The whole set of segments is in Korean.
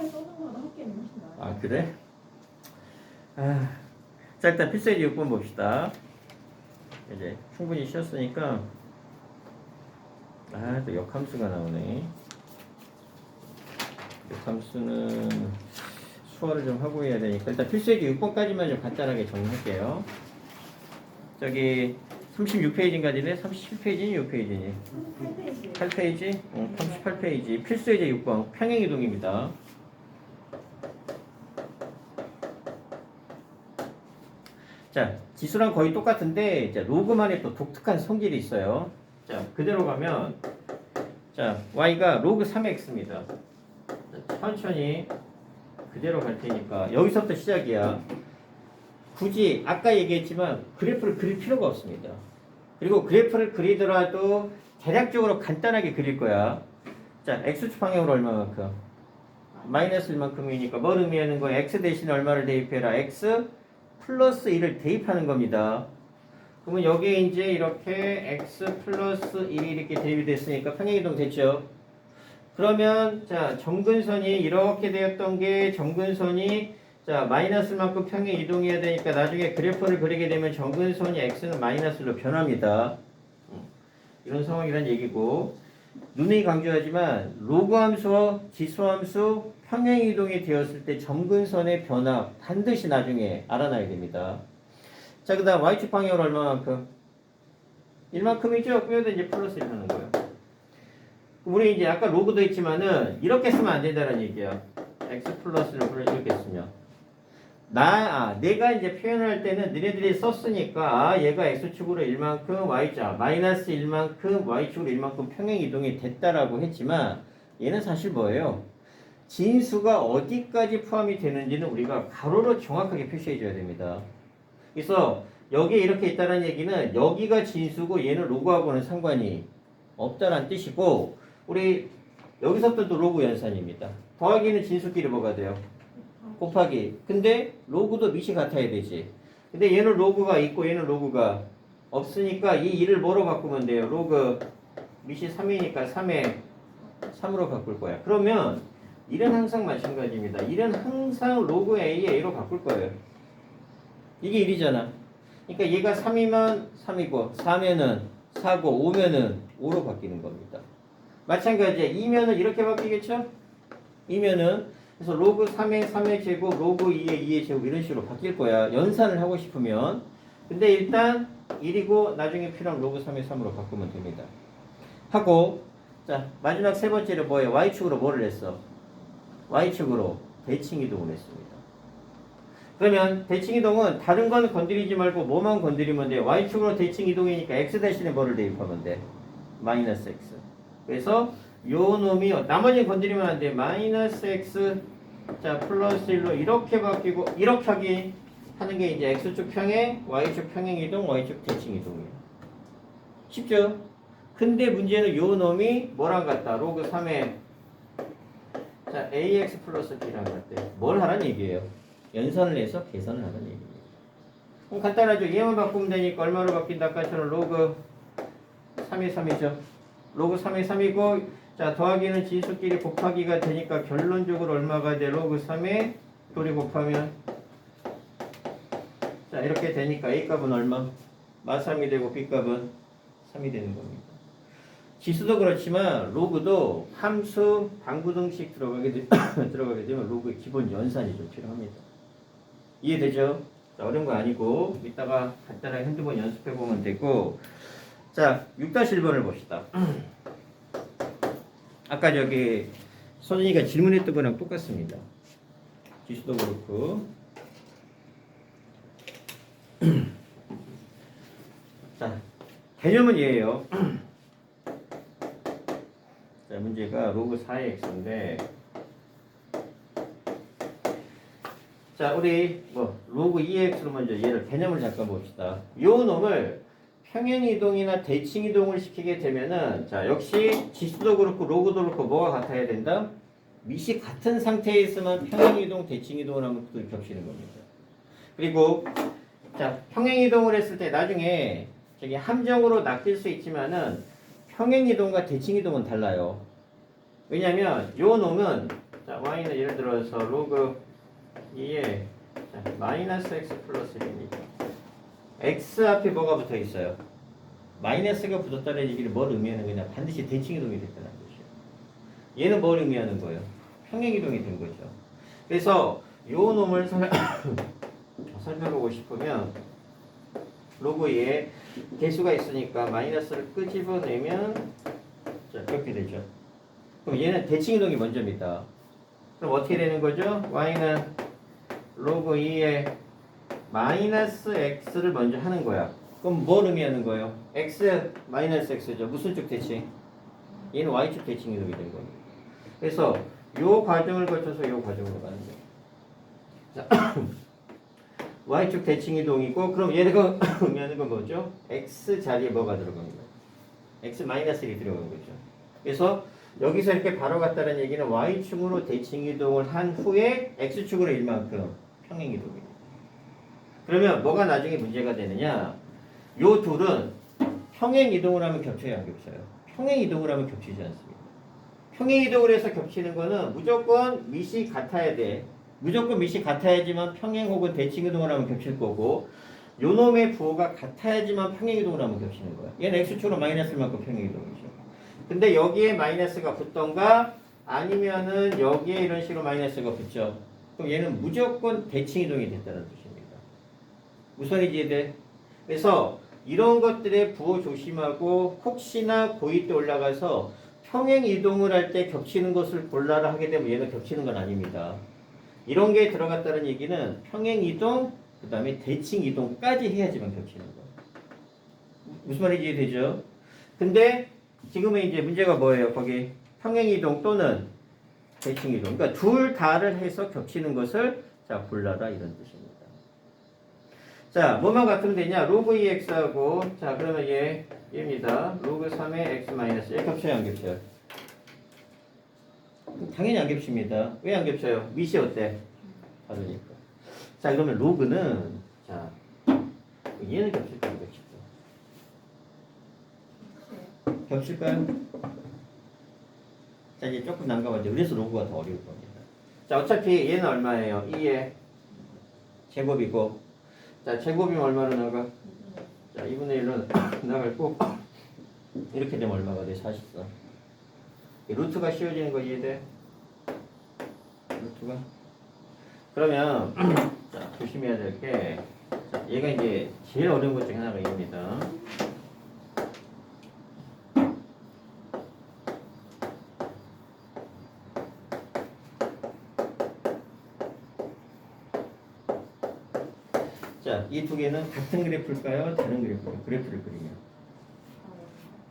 초반에 써는 거보다 학기는 훨씬 나아요. 아 그래? 자 일단 필수예제 6번 봅시다. 이제 충분히 쉬었으니까 또 역함수가 나오네. 역함수는 수화를 좀 하고 해야 되니까 일단 필수예제 6번까지만 좀 간단하게 정리할게요. 저기 36페이지인가지네? 37페이지니 6페이지니? 8페이지. 8페이지? 38페이지 필수예제 6번 평행이동입니다. 자, 지수랑 거의 똑같은데 이제 로그만의 또 독특한 성질이 있어요. 자, 그대로 가면 자, y가 로그 3x입니다. 천천히 그대로 갈 테니까 여기서부터 시작이야. 굳이 아까 얘기했지만 그래프를 그릴 필요가 없습니다. 그리고 그래프를 그리더라도 대략적으로 간단하게 그릴 거야. 자, x축 방향으로 얼마만큼? 마이너스 1만큼이니까 뭘 의미하는 거야? x 대신에 얼마를 대입해라? x 플러스 1을 대입하는 겁니다. 그러면 여기에 이제 이렇게 x 플러스 1이 이렇게 대입이 됐으니까 평행이동 됐죠? 그러면 자 점근선이 이렇게 되었던 게 점근선이 자 마이너스만큼 평행 이동해야 되니까 나중에 그래프를 그리게 되면 점근선이 x는 마이너스로 변합니다. 이런 상황이란 얘기고 누누이 강조하지만 로그 함수와 지수 함수 평행 이동이 되었을 때 점근선의 변화 반드시 나중에 알아놔야 됩니다. 자 그다음 y축 방향으로 얼마만큼? 1만큼이죠? 그래도 이제 플러스 1 하는 거예요. 우리 이제 아까 로그도 있지만은 이렇게 쓰면 안 된다는 얘기야. x 플러스를 이렇게 쓰면 내가 이제 표현할 때는 너네들이 썼으니까 얘가 x축으로 1만큼 y자 마이너스 1만큼 y축으로 1만큼 평행 이동이 됐다라고 했지만 얘는 사실 뭐예요? 진수가 어디까지 포함이 되는지는 우리가 가로로 정확하게 표시해 줘야 됩니다. 그래서 여기에 이렇게 있다는 얘기는 여기가 진수고 얘는 로그하고는 상관이 없다는 뜻이고 우리 여기서부터 또 로그 연산입니다. 더하기는 진수끼리 뭐가 돼요? 곱하기. 근데 로그도 밑이 같아야 되지. 근데 얘는 로그가 있고 얘는 로그가 없으니까 이 2를 뭐로 바꾸면 돼요? 로그 밑이 3이니까 3에 3으로 바꿀 거야. 그러면 1은 항상 마찬가지입니다. 1은 항상 로그 A에 A로 바꿀 거예요. 이게 1이잖아. 그러니까 얘가 3이면 3이고 4면은 4고 5면은 5로 바뀌는 겁니다. 마찬가지야. 2면은 이렇게 바뀌겠죠? 2면은 그래서 로그 3의 3의 제곱, 로그 2의 2의 제곱 이런 식으로 바뀔 거야. 연산을 하고 싶으면. 근데 일단 1이고 나중에 필요하면 로그 3의 3으로 바꾸면 됩니다. 하고 자 마지막 세 번째로 뭐예요? y축으로 뭐를 했어? y축으로 대칭 이동을 했습니다. 그러면 대칭 이동은 다른 건 건드리지 말고 뭐만 건드리면 돼요? y축으로 대칭 이동이니까 x 대신에 뭐를 대입하면 돼? 마이너스 x. 그래서 요 놈이 나머지는 건드리면 안 돼. 마이너스 x 자 플러스 1로 이렇게 바뀌고 이렇게 하는 게 이제 x축 평행, y축 평행 이동, y축 대칭 이동이에요. 쉽죠? 근데 문제는 요 놈이 뭐랑 같다? 로그 3에 자 ax 플러스 b랑 같대. 뭘 하라는 얘기예요? 연산을 해서 계산을 하라는 얘기입니다. 그럼 간단하죠? 얘만 바꾸면 되니까 얼마로 바뀐다? 아까처럼 로그 3의 3이죠. 로그 3의 3이고 자 더하기는 진수끼리 곱하기가 되니까 결론적으로 얼마가 돼? 로그 3에 둘이 곱하면 자 이렇게 되니까 A값은 얼마? 마3이 되고 B값은 3이 되는 겁니다. 지수도 그렇지만 로그도 함수 방구등식 들어가게 되면 로그의 기본 연산이 좀 필요합니다. 이해되죠? 자, 어려운 거 아니고 이따가 간단하게 한두 번 연습해 보면 되고 자 6-1번을 봅시다. 아까 저기 서준이가 질문했던 거랑 똑같습니다. 지수도 그렇고 자 개념은 얘예요. 자 문제가 로그 4의 x인데 자 우리 뭐 로그 2의 x로 먼저 얘를 개념을 잠깐 봅시다. 요 놈을 평행이동이나 대칭이동을 시키게 되면은 자 역시 지수도 그렇고 로그도 그렇고 뭐가 같아야 된다? 밑이 같은 상태에 있으면 평행이동, 대칭이동을 하면 또 겹치는 겁니다. 그리고 자 평행이동을 했을 때 나중에 저기 함정으로 낚일 수 있지만은 평행이동과 대칭이동은 달라요. 왜냐면 요 놈은 자, y는 예를 들어서 로그 2에 마이너스 x 플러스 1입니다. x 앞에 뭐가 붙어 있어요? 마이너스가 붙었다는 얘기를 뭘 의미하는 거냐? 반드시 대칭이동이 됐다는 거죠. 얘는 뭘 의미하는 거예요? 평행이동이 된 거죠. 그래서 요 놈을 설명하고 싶으면 로그 2에 개수가 있으니까 마이너스를 끄집어내면 자, 이렇게 되죠. 그럼 얘는 대칭이동이 먼저입니다. 그럼 어떻게 되는 거죠? y는 로그 2에 마이너스 x를 먼저 하는 거야. 그럼 뭘 의미하는 거예요? x 마이너스 x죠. 무슨 쪽 대칭? 얘는 y축 대칭 이동이 된 겁니다. 그래서 요 과정을 거쳐서 요 과정으로 가는 거예요. 자, y축 대칭 이동이고 그럼 얘가 의미하는 건 뭐죠? x 자리에 뭐가 들어갑니다. x 마이너스 1이 들어간 거죠. 그래서 여기서 이렇게 바로 갔다는 얘기는 y축으로 대칭 이동을 한 후에 x축으로 일만큼 평행 이동입니다. 그러면 뭐가 나중에 문제가 되느냐? 요 둘은 평행 이동을 하면 겹쳐요, 안 겹쳐요? 평행 이동을 하면 겹치지 않습니다. 평행 이동을 해서 겹치는 거는 무조건 밑이 같아야 돼. 무조건 밑이 같아야지만 평행 혹은 대칭 이동을 하면 겹칠 거고 요 놈의 부호가 같아야지만 평행 이동을 하면 겹치는 거야. 얘는 x축으로 마이너스만큼 평행 이동이죠. 근데 여기에 마이너스가 붙던가 아니면은 여기에 이런 식으로 마이너스가 붙죠. 그럼 얘는 무조건 대칭 이동이 됐다는 뜻입니다. 무슨 말인지 이해돼? 그래서 이런 것들의 부호 조심하고 혹시나 고2 때 올라가서 평행 이동을 할 때 겹치는 것을 골라라 하게 되면 얘는 겹치는 건 아닙니다. 이런 게 들어갔다는 얘기는 평행 이동, 그 다음에 대칭 이동까지 해야지만 겹치는 거. 무슨 말인지 이해되죠? 근데 지금은 이제 문제가 뭐예요? 거기 평행 이동 또는 대칭 이동. 그러니까 둘 다를 해서 겹치는 것을 자 골라라 이런 뜻입니다. 자, 뭐만 같으면 되냐? 로그 2x하고 자 그러면 얘입니다. 로그 3의 x 마이너스 얘 겹쳐요 안 겹쳐요? 당연히 안 겹칩니다. 왜 안 겹쳐요? 밑이 어때? 다르니까. 자 그러면 로그는 자 얘는 겹칠까 안 겹칠까? 겹칠까요? 자 이제 조금 난감하죠. 그래서 로그가 더 어려울 겁니다. 자 어차피 얘는 얼마예요? 2의 제곱이고 자 제곱이면 얼마로 나가? 자 2분의 1로 나갈 거 이렇게 되면 얼마가 돼? 44. 루트가 씌워지는 거 이해돼? 루트가? 그러면 자 조심해야 될 게 얘가 이제 제일 어려운 것 중에 하나가 이겁니다. 자, 이 두 개는 같은 그래프일까요? 다른 그래프일까요? 그래프를 그리면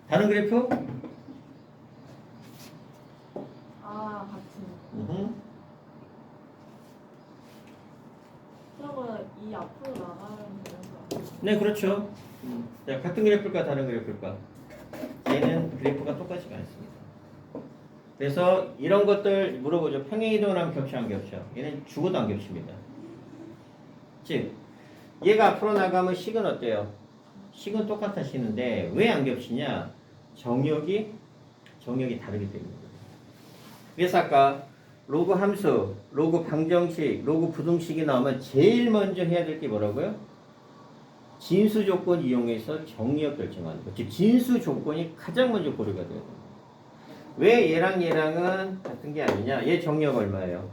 다른 그래프? 아, 같은. 으흠. 저거 이 앞으로 나가면 되는 거 아니에요? 네, 그렇죠. 자, 같은 그래프일까 다른 그래프일까? 얘는 그래프가 똑같지가 않습니다. 그래서 이런 것들 물어보죠. 평행 이동을 하면 겹쳐 안 겹쳐? 얘는 죽어도 안 겹칩니다. 즉 얘가 앞으로 나가면 식은 어때요? 식은 똑같아지는데 왜 안 겹치냐? 정역이 다르기 때문입니다. 그래서 아까 로그 함수, 로그 방정식, 로그 부등식이 나오면 제일 먼저 해야 될 게 뭐라고요? 진수 조건 이용해서 정리역 결정하는 거. 즉 진수 조건이 가장 먼저 고려가 돼요. 왜 얘랑 얘랑은 같은 게 아니냐? 얘 정리역 얼마예요?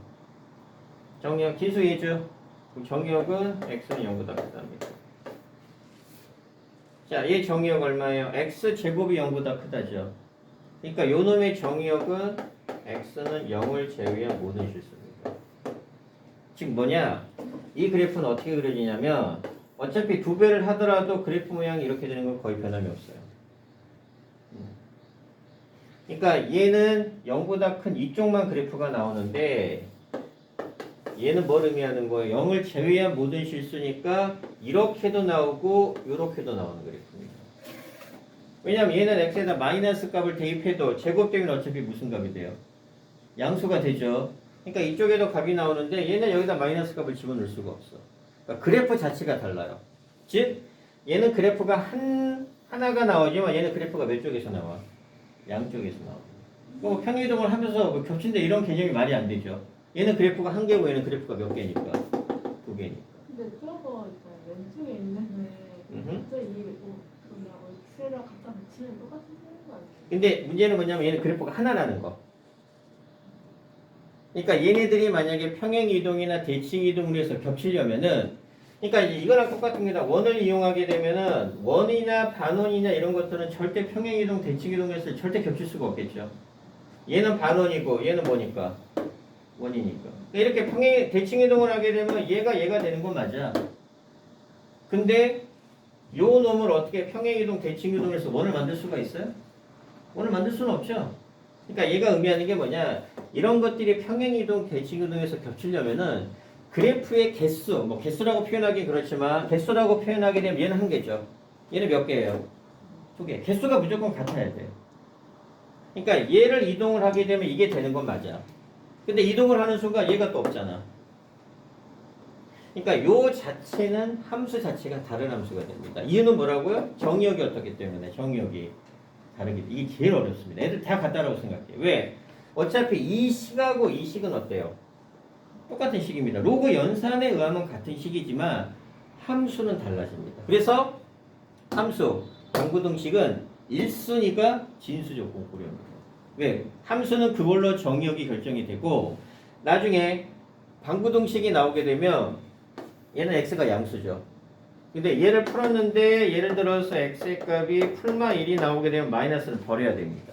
정리역 진수 얘죠? 그럼 정리역은 x는 0보다 크답니다. 자, 얘 정리역 얼마예요? x 제곱이 0보다 크다죠. 그러니까 요 놈의 정리역은 x는 0을 제외한 모든 실수입니다. 즉 뭐냐? 이 그래프는 어떻게 그려지냐면 어차피 두 배를 하더라도 그래프 모양이 이렇게 되는 건 거의 변함이 없어요. 그러니까 얘는 0보다 큰 이쪽만 그래프가 나오는데 얘는 뭘 의미하는 거예요? 0을 제외한 모든 실수니까 이렇게도 나오고 이렇게도 나오는 그래프입니다. 왜냐하면 얘는 x에다 마이너스 값을 대입해도 제곱되면 어차피 무슨 값이 돼요? 양수가 되죠. 그러니까 이쪽에도 값이 나오는데 얘는 여기다 마이너스 값을 집어넣을 수가 없어. 그러니까 그래프 자체가 달라요. 즉 얘는 그래프가 하나가 나오지만 얘는 그래프가 몇 쪽에서 나와? 양쪽에서 나와. 뭐 평행이동을 하면서 뭐 겹친다 이런 개념이 말이 안 되죠. 얘는 그래프가 한 개고 얘는 그래프가 몇 개니까? 두 개니까. 근데 저거 있잖아요. 왼쪽에 있는 음흠. 저 뭐냐고 엑셀이랑 갖다 붙이면 똑같은 거 아니에요? 근데 문제는 뭐냐면 얘는 그래프가 하나라는 거. 그러니까 얘네들이 만약에 평행이동이나 대칭이동을 해서 겹치려면은 그러니까 이제 이거랑 똑같은 게다. 원을 이용하게 되면은 원이나 반원이나 이런 것들은 절대 평행이동, 대칭이동에서 절대 겹칠 수가 없겠죠. 얘는 반원이고 얘는 뭐니까? 원이니까. 그러니까 이렇게 대칭이동을 하게 되면 얘가 되는 건 맞아. 근데 요 놈을 어떻게 평행이동, 대칭이동에서 원을 만들 수가 있어요? 원을 만들 수는 없죠. 그러니까 얘가 의미하는 게 뭐냐? 이런 것들이 평행이동, 대칭이동에서 겹치려면은 그래프의 개수, 뭐 개수라고 표현하긴 그렇지만 개수라고 표현하게 되면 얘는 한 개죠. 얘는 몇 개예요? 두 개. 개수가 무조건 같아야 돼요. 그러니까 얘를 이동을 하게 되면 이게 되는 건 맞아. 근데 이동을 하는 순간 얘가 또 없잖아. 그러니까 요 자체는 함수 자체가 다른 함수가 됩니다. 이유는 뭐라고요? 정의역이 어떻기 때문에 정의역이 다르기 때문에 이게 제일 어렵습니다. 애들 다 같다라고 생각해요. 왜? 어차피 이 식하고 이 식은 어때요? 똑같은 식입니다. 로그 연산에 의하면 같은 식이지만 함수는 달라집니다. 그래서 함수, 방구등식은 1순위가 진수조건 고려입니다. 왜? 함수는 그걸로 정의역이 결정이 되고 나중에 방구등식이 나오게 되면 얘는 x가 양수죠. 근데 얘를 풀었는데 예를 들어서 x의 값이 풀마 1이 나오게 되면 마이너스를 버려야 됩니다.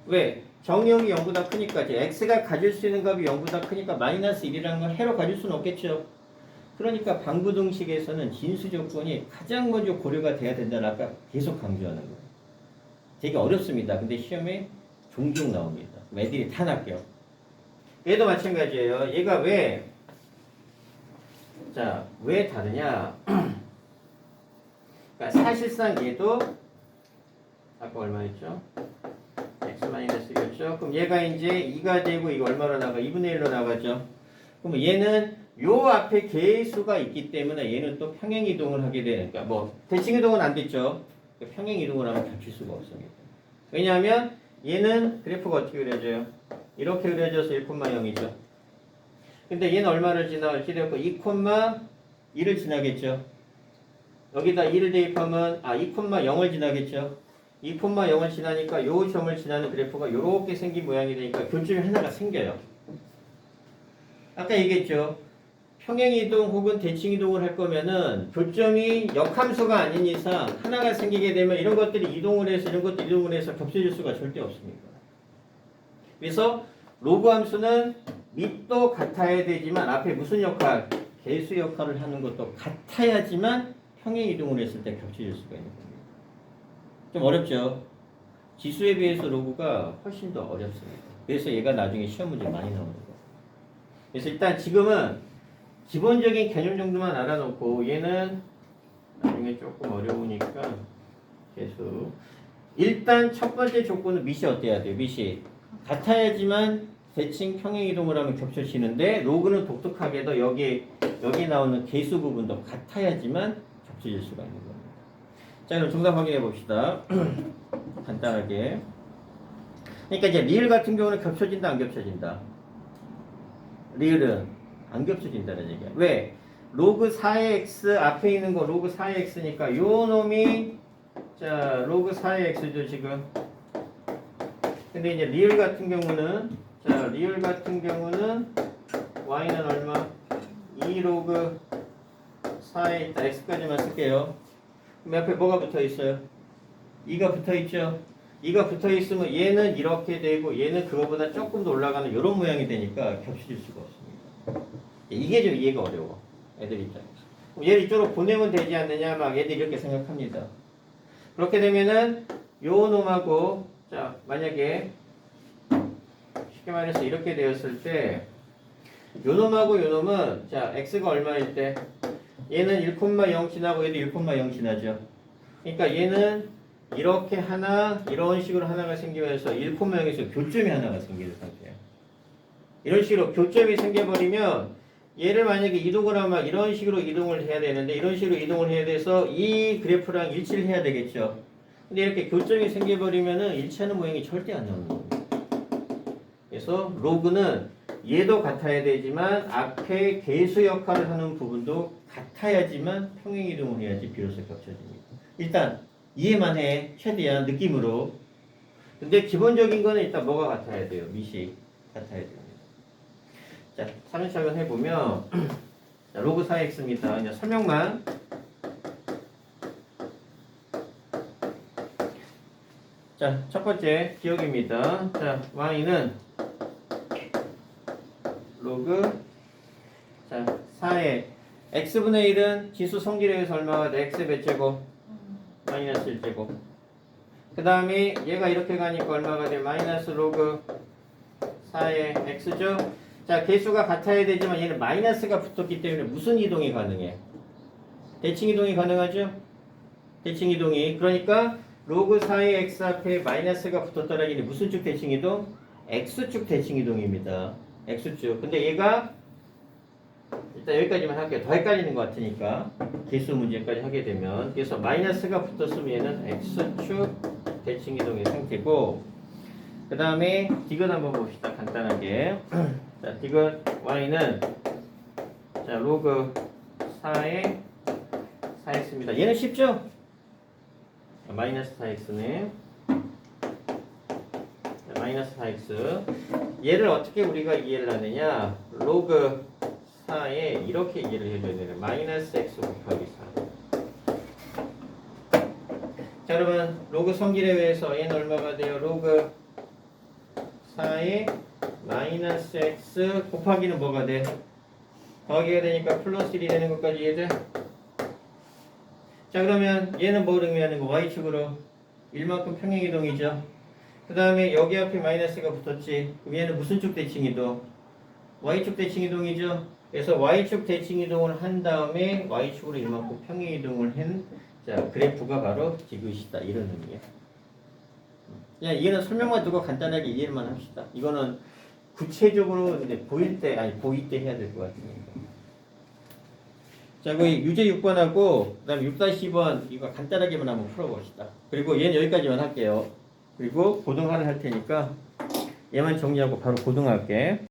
왜? 정의역이 0보다 크니까 이제 x가 가질 수 있는 값이 0보다 크니까 마이너스 1이라는 걸 해로 가질 수는 없겠죠. 그러니까 방구등식에서는 진수 조건이 가장 먼저 고려가 돼야 된다는 아까 계속 강조하는 거예요. 되게 어렵습니다. 근데 시험에 종종 나옵니다. 애들이 다 낚여. 얘도 마찬가지예요. 얘가 왜 다르냐? 그러니까 사실상 얘도 아까 얼마였죠? x-1이었죠. 그럼 얘가 이제 2가 되고 이거 얼마로 나가? 2분의 1로 나가죠. 그럼 얘는 요 앞에 개수가 있기 때문에 얘는 또 평행이동을 하게 되니까 뭐 대칭이동은 안 됐죠. 평행이동을 하면 겹칠 수가 없습니다. 왜냐하면 얘는 그래프가 어떻게 그려져요? 이렇게 그려져서 1,0이죠. 근데 얘는 얼마를 지나갈지 되었고 2,1을 지나겠죠. 여기다 2를 대입하면 2,0을 지나겠죠. 2,0을 지나니까 요 점을 지나는 그래프가 요렇게 생긴 모양이 되니까 교점이 하나가 생겨요. 아까 얘기했죠. 평행이동 혹은 대칭이동을 할 거면은 교점이 역함수가 아닌 이상 하나가 생기게 되면 이런 것들이 이동을 해서 이런 것도 이동을 해서 겹쳐질 수가 절대 없습니다. 그래서 로그 함수는 밑도 같아야 되지만 앞에 무슨 역할? 개수 역할을 하는 것도 같아야지만 평행이동을 했을 때 겹쳐질 수가 있는 겁니다. 좀 어렵죠? 지수에 비해서 로그가 훨씬 더 어렵습니다. 그래서 얘가 나중에 시험 문제 많이 나오는 거예요. 그래서 일단 지금은 기본적인 개념 정도만 알아놓고 얘는 나중에 조금 어려우니까 계속 일단 첫 번째 조건은 밑이 어때야 돼요? 밑이 같아야지만 대칭 평행이동을 하면 겹쳐지는데 로그는 독특하게도 여기 나오는 개수 부분도 같아야지만 겹쳐질 수가 있는 겁니다. 자, 그럼 정답 확인해 봅시다. 간단하게. 그러니까 이제 리을 같은 경우는 겹쳐진다, 안 겹쳐진다? 리을은 안 겹쳐진다는 얘기야. 왜? 로그 4의 x 앞에 있는 거 로그 4의 x니까 요 놈이 로그 4의 x죠 지금. 근데 이제 리을 같은 경우는 y는 얼마? 2 로그 4에 있다. x까지만 쓸게요. 그럼 옆에 뭐가 붙어 있어요? 2가 붙어 있죠. 2가 붙어 있으면 얘는 이렇게 되고 얘는 그거보다 조금 더 올라가는 이런 모양이 되니까 겹쳐질 수가 없습니다. 이게 좀 이해가 어려워. 애들 입장에서. 얘를 이쪽으로 보내면 되지 않느냐 막 애들이 이렇게 생각합니다. 그렇게 되면은 요 놈하고 만약에 쉽게 말해서 이렇게 되었을 때 요 놈하고 요 놈은 x가 얼마일 때 얘는 1,0 지나고 얘도 1,0 지나죠. 그러니까 얘는 이렇게 이런 식으로 하나가 생기면서 1,0에서 교점이 하나가 생기는 상태예요. 이런 식으로 교점이 생겨버리면 얘를 만약에 이동을 하면 이런 식으로 이동을 해야 되는데 이런 식으로 이동을 해야 돼서 이 그래프랑 일치를 해야 되겠죠. 근데 이렇게 교점이 생겨버리면은 일치하는 모양이 절대 안 나오는 거예요. 그래서 로그는 얘도 같아야 되지만 앞에 계수 역할을 하는 부분도 같아야지만 평행이동을 해야지 비로소 겹쳐집니다. 일단 이해만 해. 최대한 느낌으로. 근데 기본적인 거는 일단 뭐가 같아야 돼요? 미시 같아야 됩니다. 자, 차근차근 해보면 자, 로그 4x입니다. 그냥 설명만. 자, 첫 번째 기억입니다. 자, y는 로그 자 4의 x분의 1은 지수 성질에서 얼마가 돼? x 몇 제곱? 마이너스 1제곱. 그 다음에 얘가 이렇게 가니까 얼마가 돼? 마이너스 로그 4의 x죠? 자, 개수가 같아야 되지만 얘는 마이너스가 붙었기 때문에 무슨 이동이 가능해? 대칭 이동이 가능하죠? 대칭 이동이. 그러니까 로그 4의 x 앞에 마이너스가 붙었다는 얘기는 무슨 쭉 대칭 이동? x축 대칭 이동입니다. x축. 근데 얘가 일단 여기까지만 할게요. 더 헷갈리는 것 같으니까 개수 문제까지 하게 되면 그래서 마이너스가 붙었으면 얘는 x축 대칭 이동의 상태고 그 다음에 디귿 한번 봅시다. 간단하게. 자, 디귿 y는 자 로그 4의 4x입니다. 얘는 쉽죠? 자, 마이너스 4x네. 자, 마이너스 4x. 얘를 어떻게 우리가 이해를 하느냐? 로그 4에 이렇게 이해를 해줘야 되는 마이너스 x 곱하기 4. 자, 여러분 로그 성질에 의해서 얘는 얼마가 돼요? 로그 4에 마이너스 x 곱하기는 뭐가 돼? 더하기가 되니까 플러스 1이 되는 것까지 이해돼? 자, 그러면 얘는 뭘 의미하는 거? y축으로 1만큼 평행이동이죠. 그 다음에 여기 앞에 마이너스가 붙었지. 그럼 얘는 무슨 쪽 대칭이동? y축 대칭이동이죠. 그래서 y축 대칭이동을 한 다음에 y축으로 이만큼 평행이동을 한 자, 그래프가 바로 디귿이다. 이런 의미야. 그냥 이해는 설명만 두고 간단하게 이해만 합시다. 이거는 구체적으로 이제 보일 때, 아니 보일 때 해야 될 것 같으니까. 자, 거기 유제 6번하고 그 다음에 6-2번 이거 간단하게만 한번 풀어봅시다. 그리고 얘는 여기까지만 할게요. 그리고 고등하를 할 테니까 얘만 정리하고 바로 고등할게.